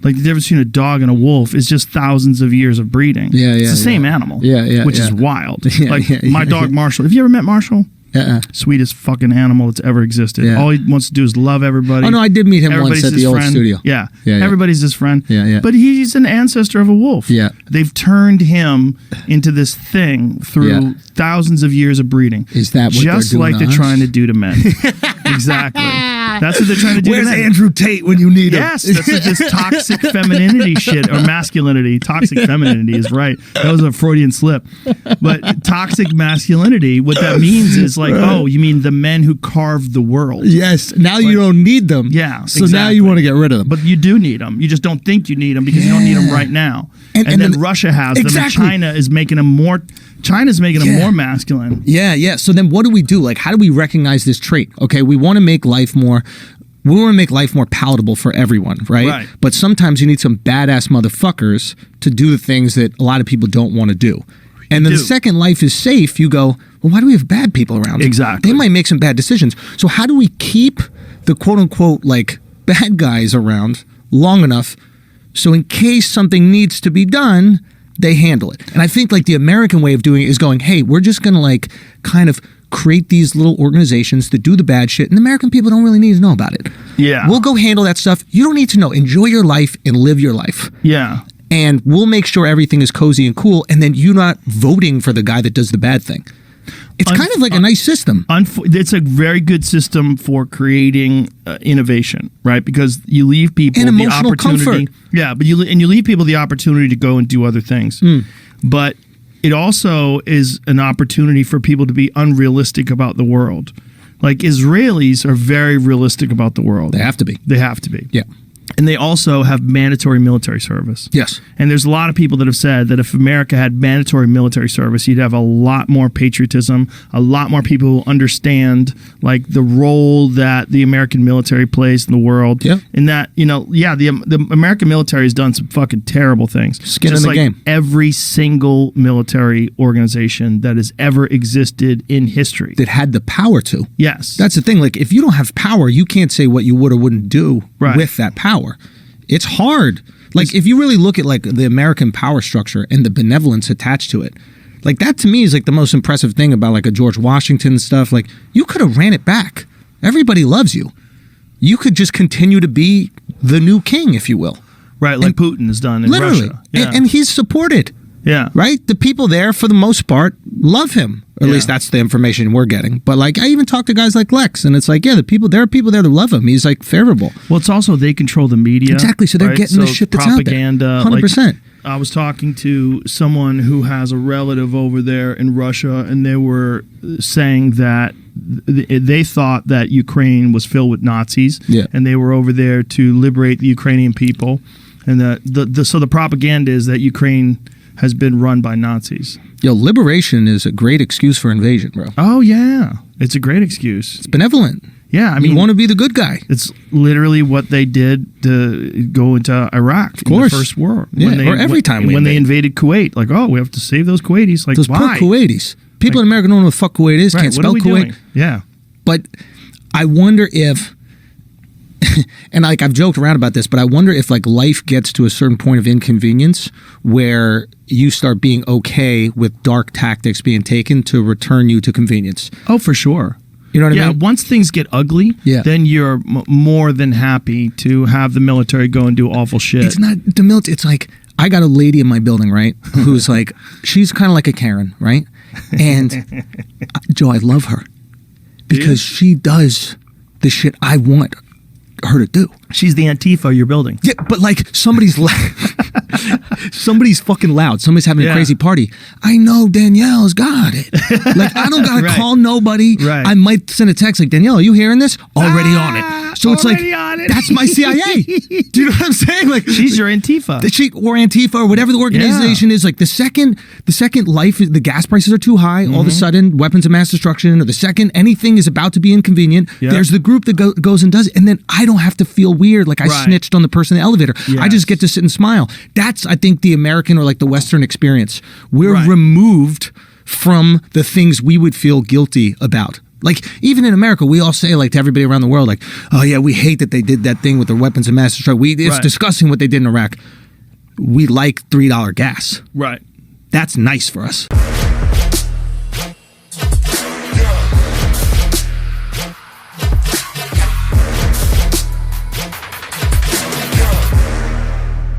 Like the difference between a dog and a wolf is just thousands of years of breeding. It's the same animal. Which is wild. My dog Marshall. Have you ever met Marshall? Sweetest fucking animal that's ever existed. All he wants to do is love everybody. Oh no, I did meet him once at the old studio. Everybody's his friend. But he's an ancestor of a wolf. They've turned him into this thing through thousands of years of breeding. Is that what just they're doing like they're trying to do to men? Exactly. That's what they're trying to do. Where's to men. Andrew Tate when you need him? Yes, that's what this toxic femininity shit, or masculinity. Toxic femininity is right. That was a Freudian slip. But toxic masculinity, what that means is like, oh, you mean the men who carved the world. Yes. Now you don't need them. Yeah. So now you want to get rid of them. But you do need them. You just don't think you need them because you don't need them right now. And then Russia has them. And China is making them more. China's making them more masculine. So then what do we do? Like, how do we recognize this trait? Okay, we want to make life more palatable for everyone, right? But sometimes you need some badass motherfuckers to do the things that a lot of people don't want to do. And then the second life is safe, you go, well, why do we have bad people around? Exactly. They might make some bad decisions. So how do we keep the quote unquote like bad guys around long enough so in case something needs to be done, they handle it? And I think like the American way of doing it is going, hey, we're just going to like kind of create these little organizations that do the bad shit, and the American people don't really need to know about it. We'll go handle that stuff. You don't need to know. Enjoy your life and live your life. And we'll make sure everything is cozy and cool, and then you're not voting for the guy that does the bad thing. It's kind of like a nice system. It's a very good system for creating innovation, right? Because you leave people and the opportunity. Comfort. Yeah, but you leave people the opportunity to go and do other things. But it also is an opportunity for people to be unrealistic about the world. Like Israelis are very realistic about the world. They have to be. They have to be. Yeah. And they also have mandatory military service. Yes. And there's a lot of people that have said that if America had mandatory military service, you'd have a lot more patriotism, a lot more people who understand like the role that the American military plays in the world. Yeah. And that, the American military has done some fucking terrible things. Skin in the game. Every single military organization that has ever existed in history. That had the power to. Yes. That's the thing. Like if you don't have power, you can't say what you would or wouldn't do with that power. It's hard. Like if you really look at like the American power structure and the benevolence attached to it, like that to me is like the most impressive thing about like a George Washington stuff. Like you could have ran it back. Everybody loves you. You could just continue to be the new king, if you will. Right, like Putin has done in Russia. Yeah. And he's supported. Yeah. Right? The people there, for the most part, love him. Or at least that's the information we're getting. But like, I even talk to guys like Lex, and it's like, there are people there that love him. He's like favorable. Well, it's also they control the media. Exactly. So they're getting the shit that's propaganda, out there. 100%. Like, I was talking to someone who has a relative over there in Russia, and they were saying that they thought that Ukraine was filled with Nazis, and they were over there to liberate the Ukrainian people. And so the propaganda is that Ukraine has been run by Nazis. Yo, liberation is a great excuse for invasion, bro. Oh, yeah. It's a great excuse. It's benevolent. Yeah, I mean... You want to be the good guy. It's literally what they did to go into Iraq in the First War. Or every time when they invaded Kuwait. Like, oh, we have to save those Kuwaitis. Like, those why? Poor Kuwaitis. People in America don't know what the fuck Kuwait is. Can't spell Kuwait. Doing? Yeah. But I wonder if... and like I've joked around about this, but I wonder if like life gets to a certain point of inconvenience where you start being okay with dark tactics being taken to return you to convenience. Oh, for sure. You know what I mean? Yeah, once things get ugly, then you're more than happy to have the military go and do awful shit. It's not the military. It's like I got a lady in my building, right, who's like, she's kind of like a Karen, right? And Joe, I love her because she does the shit I want her to do. She's the Antifa you're building. Yeah, but like somebody's somebody's fucking loud. Somebody's having a crazy party. I know Danielle's got it. Like I don't gotta call nobody. Right. I might send a text like, Danielle, are you hearing this? Already on it. So it's like that's my CIA. Do you know what I'm saying? Like she's your Antifa. Or Antifa or whatever the organization is. Like the second life is, the gas prices are too high, all of a sudden weapons of mass destruction, or the second anything is about to be inconvenient, there's the group that goes and does it, and then I don't have to feel weird like I snitched on the person in the elevator. I just get to sit and smile. That's, I think, the American or like the Western experience. We're removed from the things we would feel guilty about. Like, even in America, we all say, like, to everybody around the world, like, oh, yeah, we hate that they did that thing with their weapons of mass destruction. It's disgusting what they did in Iraq. We like $3 gas. Right. That's nice for us.